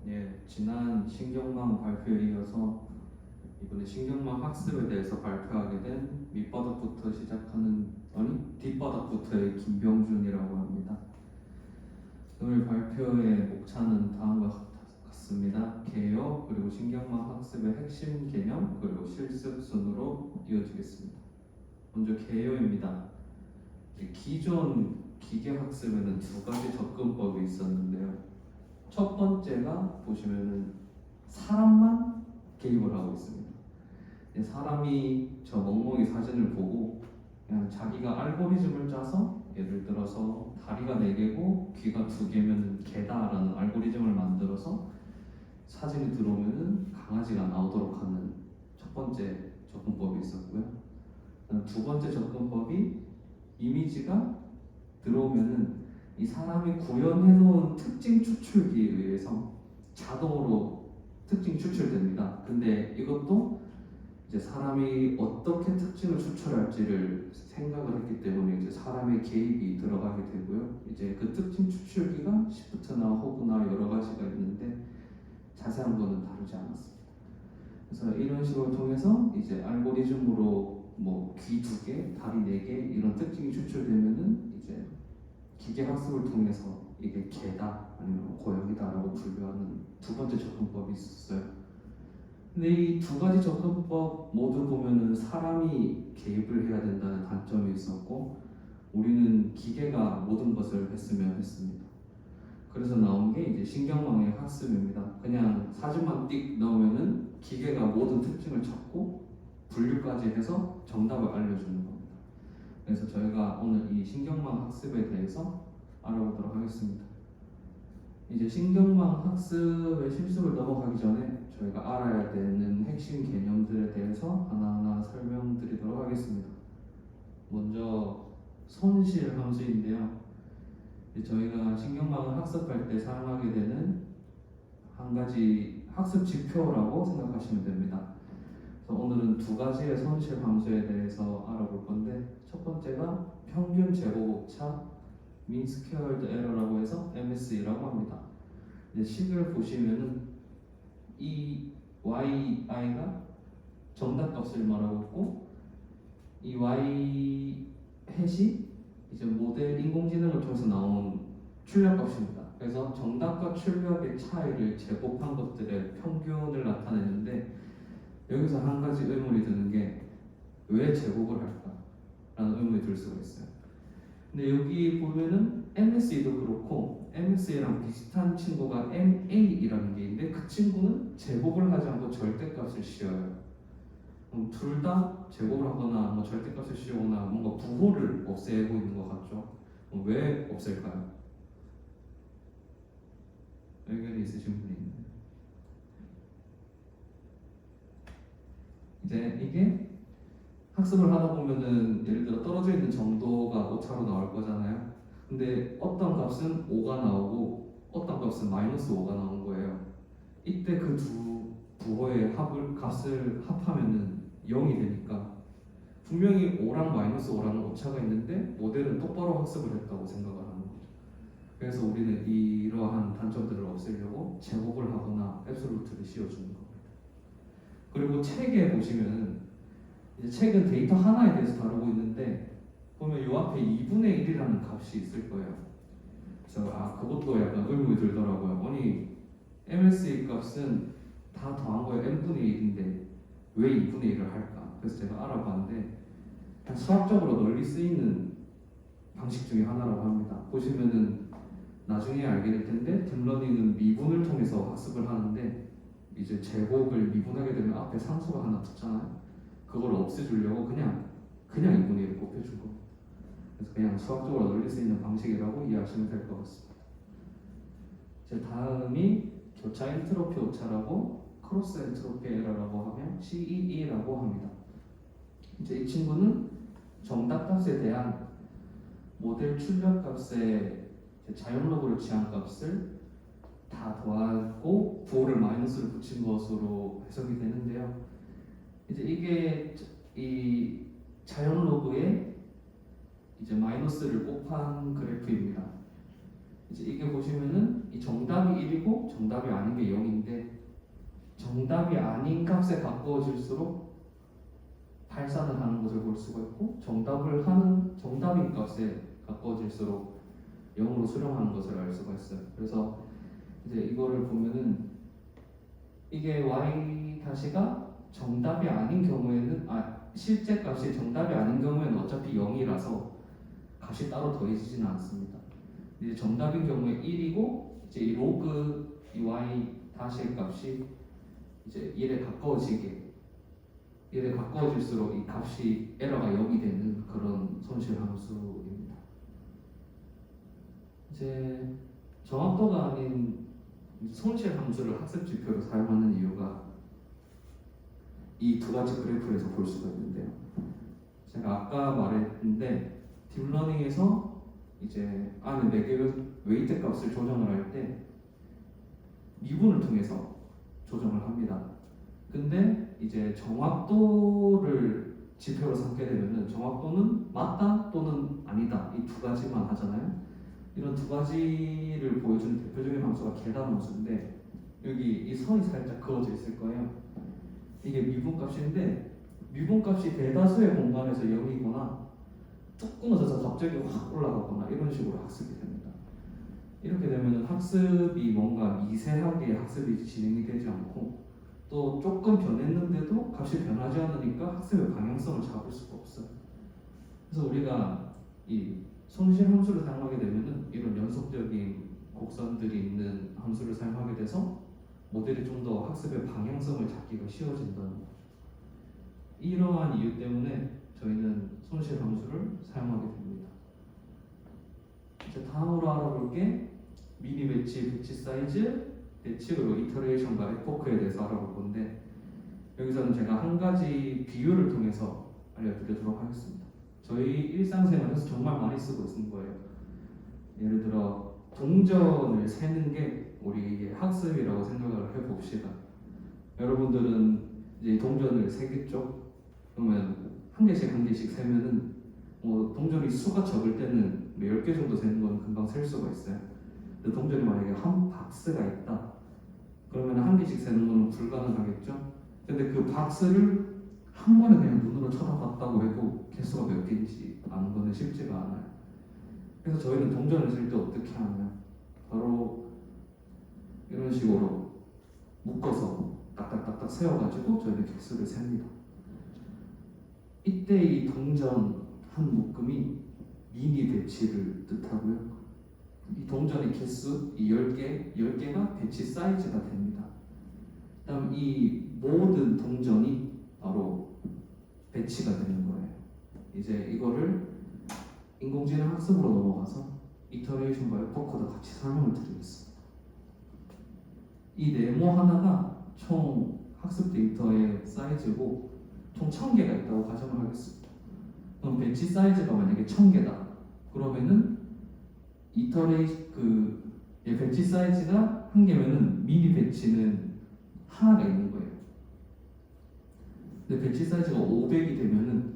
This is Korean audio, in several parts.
예, 지난 신경망 발표에 이어서 이번에 신경망 학습에 대해서 발표하게 된 밑바닥부터 시작하는 뒷바닥부터의 김병준이라고 합니다. 오늘 발표의 목차는 다음과 같습니다. 개요, 그리고 신경망 학습의 핵심 개념, 그리고 실습 순으로 이어지겠습니다. 먼저 개요입니다. 기존 기계 학습에는 두 가지 접근법이 있었는데요. 첫 번째가 보시면은 사람만 개입을 하고 있습니다. 사람이 저 멍멍이 사진을 보고 그냥 자기가 알고리즘을 짜서 예를 들어서 다리가 4개고 귀가 2개면 개다라는 알고리즘을 만들어서 사진이 들어오면은 강아지가 나오도록 하는 첫 번째 접근법이 있었고요. 두 번째 접근법이 이미지가 들어오면은 이 사람이 구현해 놓은 특징 추출기에 의해서 자동으로 특징 추출됩니다. 근데 이것도 이제 사람이 어떻게 특징을 추출할지를 생각을 했기 때문에 이제 사람의 개입이 들어가게 되고요. 이제 그 특징 추출기가 시프트나 호브나 여러 가지가 있는데 자세한 거는 다루지 않았습니다. 그래서 이런 식으로 통해서 이제 알고리즘으로 뭐 귀 2개, 다리 4개 이런 특징이 추출되면은 이제 기계 학습을 통해서 이게 개다 아니면 고양이다라고 분류하는 두 번째 접근법이 있었어요. 근데 이 두 가지 접근법 모두 보면은 사람이 개입을 해야 된다는 단점이 있었고 우리는 기계가 모든 것을 했으면 했습니다. 그래서 나온 게 이제 신경망의 학습입니다. 그냥 사진만 띡 넣으면은 기계가 모든 특징을 찾고 분류까지 해서 정답을 알려주는 겁니다. 그래서 저희가 오늘 이 신경망 학습에 대해서 알아보도록 하겠습니다. 이제 신경망 학습의 실습을 넘어가기 전에 저희가 알아야 되는 핵심 개념들에 대해서 하나하나 설명드리도록 하겠습니다. 먼저 손실 함수인데요. 저희가 신경망을 학습할 때 사용하게 되는 한 가지 학습 지표라고 생각하시면 됩니다. 그래서 오늘은 두 가지의 손실 함수에 대해서 알아볼 건데 첫 번째가 평균 제곱 오차 mean squared error라고 해서 MSE라고 합니다. 이제 식을 보시면은 이 yi가 정답값을 말하고 있고 이 y 햇이 이제 모델 인공지능을 통해서 나온 출력값입니다. 그래서 정답과 출력의 차이를 제곱한 것들의 평균을 나타내는데 여기서 한 가지 의문이 드는 게 왜 제곱을 할까? 라는 의문이 들 수가 있어요. 근데 여기 보면은 MSE도 그렇고 MSE랑 비슷한 친구가 MA이라는 게 있는데 그 친구는 제곱을 하지 않고 절대값을 씌워요. 둘 다 제곱을 하거나 뭐 절대값을 씌우거나 뭔가 부호를 없애고 있는 것 같죠? 왜 없앨까요? 의견이 있으신 분이 있나요? 이제 이게 학습을 하다 보면은 예를 들어 떨어져 있는 정도가 오차로 나올 거잖아요. 근데 어떤 값은 5가 나오고 어떤 값은 -5가 나온 거예요. 이때 그 두 부호의 값을 합하면은 0이 되니까 분명히 5랑 -5라는 오차가 있는데 모델은 똑바로 학습을 했다고 생각을 하는 거죠. 그래서 우리는 이러한 단점들을 없애려고 제곱을 하거나 앱솔루트를 씌워주는 겁니다. 그리고 책에 보시면은 이제 책은 데이터 하나에 대해서 다루고 있는데 보면 이 앞에 2분의 1이라는 값이 있을 거예요. 그래서 그것도 약간 의문이 들더라고요. 아니 MSE 값은 다 더한 거에 n분의 1인데 왜 2분의 1을 할까? 그래서 제가 알아봤는데 수학적으로 널리 쓰이는 방식 중에 하나라고 합니다. 보시면은 나중에 알게 될 텐데 딥러닝은 미분을 통해서 학습을 하는데 이제 제곱을 미분하게 되면 앞에 상수가 하나 붙잖아요. 그걸 없애주려고 그냥 2분의 1을 곱해준 겁니다. 그래서 그냥 수학적으로 널리 쓰이는 방식이라고 이해하시면 될 것 같습니다. 이제 다음이 교차 엔트로피 오차라고 크로스 엔트로피 에러라고 하면 CEE라고 합니다. 이제 이 친구는 정답값에 대한 모델 출력값의 자연로그를 취한 값을 다 더하고 부호를 마이너스를 붙인 것으로 해석이 되는데요. 이제 이게 이 자연로그에 이제 마이너스를 곱한 그래프입니다. 이제 이게 보시면은 이 정답이 1이고 정답이 아닌 게 0인데 정답이 아닌 값에 가까워질수록 발산을 하는 것을 볼 수가 있고 정답인 값에 가까워질수록 0으로 수렴하는 것을 알 수가 있어요. 그래서 이제 이거를 보면은 이게 y 다시가 정답이 아닌 경우에는 실제 값이 정답이 아닌 경우에는 어차피 0이라서 값이 따로 더해지지는 않습니다. 이제 정답인 경우에 1이고 이제 이 로그 이 y 다시의 값이 이제 1에 가까워질수록 이 값이 에러가 0이 되는 그런 손실 함수입니다. 이제 정확도가 아닌 손실 함수를 학습 지표로 사용하는 이유가 이 두 가지 그래프에서 볼 수가 있는데요. 제가 아까 말했는데 딥러닝에서 이제 안에 4개의 웨이트 값을 조정을 할 때 미분을 통해서 조정을 합니다. 근데 이제 정확도를 지표로 삼게 되면은 정확도는 맞다 또는 아니다 이 두 가지만 하잖아요. 이런 두 가지를 보여주는 대표적인 함수가 계산 함수인데 여기 이 선이 살짝 그어져 있을 거예요. 이게 미분값인데 미분값이 대다수의 공간에서 0이거나 뚝 끊어져서 갑자기 확 올라가거나 이런 식으로 학습이 됩니다. 이렇게 되면 학습이 뭔가 미세하게 학습이 진행이 되지 않고 또 조금 변했는데도 값이 변하지 않으니까 학습의 방향성을 잡을 수가 없어요. 그래서 우리가 이 손실 함수를 사용하게 되면은 이런 연속적인 곡선들이 있는 함수를 사용하게 돼서 모델이 좀 더 학습의 방향성을 잡기가 쉬워진다는 거죠. 이러한 이유 때문에 저희는 손실 함수를 사용하게 됩니다. 이제 다음으로 알아볼 게 미니 배치 사이즈, 배치 그리고 이터레이션과 에포크에 대해서 알아볼 건데 여기서는 제가 한 가지 비유를 통해서 알려드리도록 하겠습니다. 저희 일상생활에서 정말 많이 쓰고 있는 거예요. 예를 들어 동전을 세는 게 우리에게 학습이라고 생각을 해봅시다. 여러분들은 이제 동전을 세겠죠? 그러면 한 개씩 세면은 동전이 수가 적을 때는 10개 정도 세는 건 금방 셀 수가 있어요. 근데 동전이 만약에 한 박스가 있다. 그러면 한 개씩 세는 건 불가능하겠죠? 근데 그 박스를 한 번에 그냥 눈으로 쳐다봤다고 해도 개수가 몇 개인지 아는 거는 쉽지가 않아요. 그래서 저희는 동전을 쓸 때 어떻게 하냐면 바로 이런 식으로 묶어서 딱딱딱딱 세워가지고 저희는 개수를 셉니다. 이때 이 동전 한 묶음이 미니 배치를 뜻하고요. 이 동전의 개수, 이 10개가 배치 사이즈가 됩니다. 그다음 이 모든 동전이 바로 배치가 되는 거예요. 이제 이거를 인공지능 학습으로 넘어가서 이터레이션과 에포크도 같이 설명을 드리겠습니다. 이 네모 하나가 총 학습 데이터의 사이즈고 총 1000개가 있다고 가정을 하겠습니다. 그럼 배치 사이즈가 만약에 1000개다. 그러면은 배치 사이즈가 1개면은 미니 배치는 하나가 있는 거예요. 근데 배치 사이즈가 500이 되면은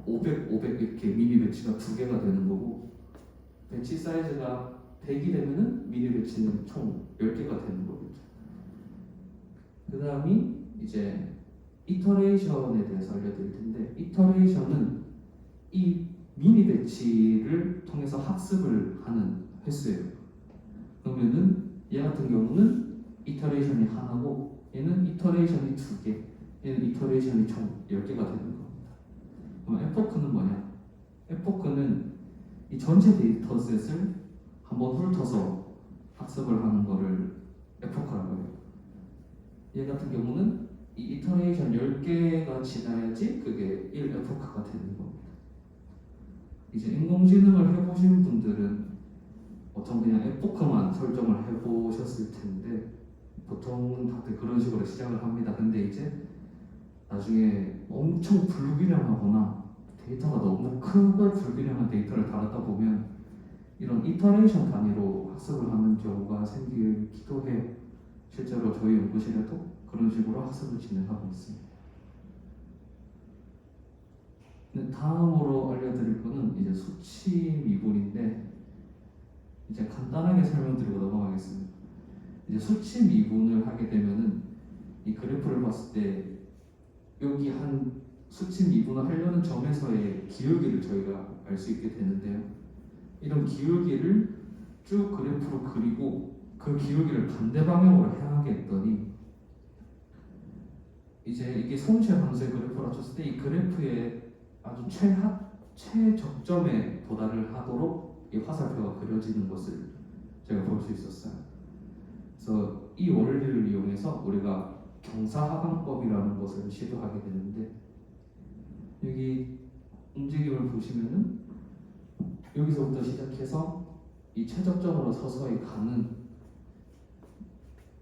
500 이렇게 미니 배치가 2개가 되는 거고 배치 사이즈가 100이 되면은 미니 배치는 총 10개가 되는 거겠죠. 그 다음이 이제 이터레이션에 대해서 알려드릴 텐데 이터레이션은 이 미니 배치를 통해서 학습을 하는 횟수예요. 그러면은 얘 같은 경우는 이터레이션이 하나고 얘는 이터레이션이 2개, 얘는 이터레이션이 총 10개가 되는 겁니다. 그럼 에포크는 뭐냐? 에포크는 이 전체 데이터셋을 한번 훑어서 학습을 하는 거를 에포크라고 해요. 얘 같은 경우는 이 이터레이션 10개가 지나야지 그게 1 에포크가 되는 겁니다. 이제 인공지능을 해보신 분들은 보통 그냥 에포크만 설정을 해보셨을 텐데 보통은 다들 그런 식으로 시작을 합니다. 근데 이제 나중에 엄청 불균형하거나 데이터가 너무 크고 불균형한 데이터를 다루다 보면 이런 이터레이션 단위로 학습을 하는 경우가 생기기도 해요. 실제로 저희 연구실에도 그런 식으로 학습을 진행하고 있습니다. 다음으로 알려드릴 거는 이제 수치 미분인데 이제 간단하게 설명드리고 넘어가겠습니다. 이제 수치 미분을 하게 되면은 이 그래프를 봤을 때 여기 한 수치 미분을 하려는 점에서의 기울기를 저희가 알 수 있게 되는데요. 이런 기울기를 쭉 그래프로 그리고 그 기울기를 반대 방향으로 향하게 했더니 이제 이게 손실 함수의 그래프라 쳤을 때 이 그래프의 아주 최적점에 도달을 하도록 이 화살표가 그려지는 것을 제가 볼 수 있었어요. 그래서 이 원리를 이용해서 우리가 경사하강법이라는 것을 시도하게 되는데 여기 움직임을 보시면은 여기서부터 시작해서 이 최적점으로 서서히 가는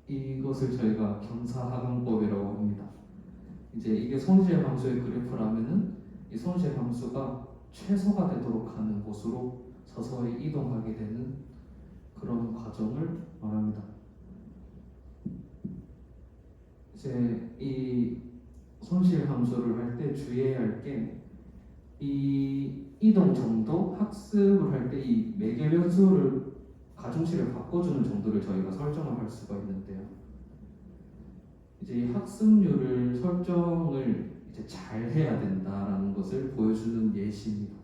이것을 저희가 경사하강법이라고 합니다. 이제 이게 손실 함수의 그래프라면은 이 손실 함수가 최소가 되도록 하는 곳으로 서서히 이동하게 되는 그런 과정을 말합니다. 이제 이 손실 함수를 할 때 주의해야 할 게 이 이동 정도, 학습을 할 때 이 매개 변수를 가중치를 바꿔주는 정도를 저희가 설정을 할 수가 있는데요. 이제 이 학습률을 설정을 이제 잘 해야 된다라는 것을 보여주는 예시입니다.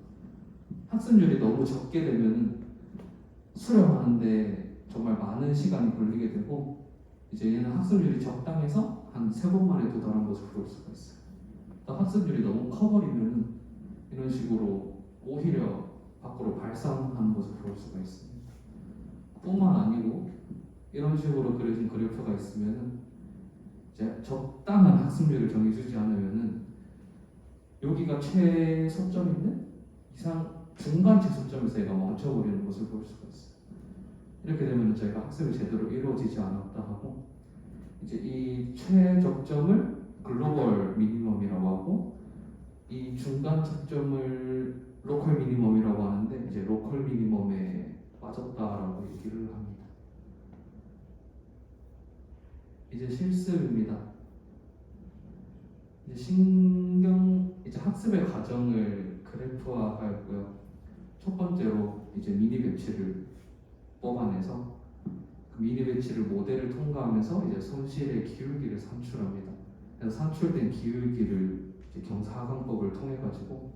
학습률이 너무 적게 되면 수렴하는데 정말 많은 시간이 걸리게 되고 이제 얘는 학습률이 적당해서 한 3번 만에 도달한 것을 볼 수가 있어요. 또 학습률이 너무 커버리면 이런 식으로 오히려 밖으로 발산하는 것을 볼 수가 있습니다. 뿐만 아니고 이런 식으로 그려진 그래프가 있으면 이제 적당한 학습률을 정해주지 않으면은 여기가 최소점인데 이상 중간 최소점에서 얘가 멈춰버리는 것을 볼 수가 있어요. 이렇게 되면 저희가 학습이 제대로 이루어지지 않았다 하고 이제 이 최적점을 글로벌 미니멈이라고 하고 이 중간 채점을 로컬 미니멈이라고 하는데 이제 로컬 미니멈에 빠졌다라고 얘기를 합니다. 이제 실습입니다. 이제 학습의 과정을 그래프화하였고요. 첫 번째로 이제 미니 배치를 뽑아내서 그 미니 배치를 모델을 통과하면서 이제 손실의 기울기를 산출합니다. 그래서 산출된 기울기를 이제 경사하강법을 통해 가지고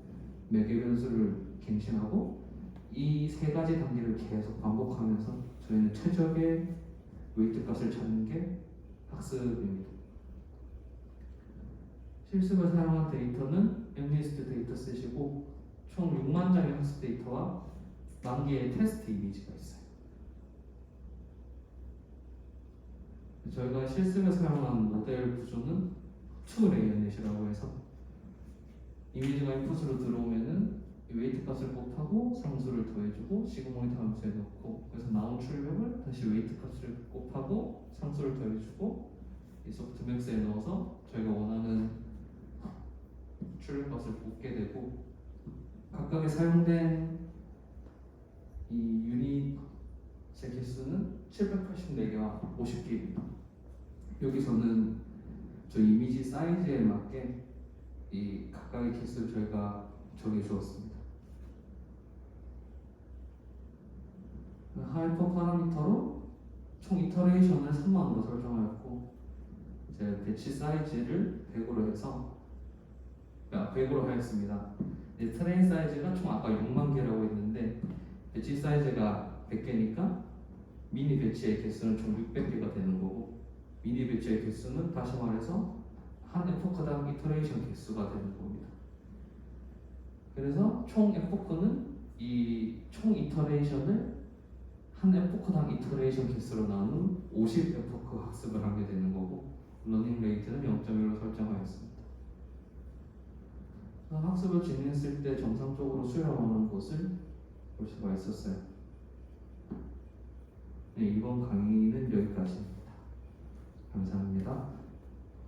매개 변수를 갱신하고 이 3가지 단계를 계속 반복하면서 저희는 최적의 웨이트 값을 찾는 게 학습입니다. 실습을 사용한 데이터는 MNIST 데이터셋이고 총 6만 장의 학습 데이터와 10,000개의 테스트 이미지가 있어요. 저희가 실습에 사용한 모델 구조는 2레이어넷이라고 해서 이미지가 인풋으로 들어오면은 웨이트 값을 곱하고 상수를 더해주고 시그모니터 함수에 넣고 그래서 나온 출력을 다시 웨이트 값을 곱하고 상수를 더해주고 이 소프트맥스에 넣어서 저희가 원하는 출력 값을 곱게 되고 각각의 사용된 이 유닛의 개수는 784개와 50개입니다. 여기서는 저 이미지 사이즈에 맞게 이 각각의 개수를 저희가 정해 주었습니다. 하이퍼 파라미터로 총 이터레이션을 3만으로 설정하였고 이제 배치 사이즈를 100으로 해서 100으로 하였습니다. 이제 트레인 사이즈가 총 아까 6만 개라고 했는데 배치 사이즈가 100개니까 미니 배치의 개수는 총 600개가 되는 거고 미니 배치의 개수는 다시 말해서 한 에포크당 이터레이션 개수가 되는 겁니다. 그래서 총 에포크는 이 총 이터레이션을 한 에포크당 이터레이션 개수로 나눈 50 에포크 학습을 하게 되는 거고 러닝 레이트는 0.1로 설정하였습니다. 학습을 진행했을 때 정상적으로 수렴하는 것을 볼 수가 있었어요. 네, 이번 강의는 여기까지입니다. 감사합니다.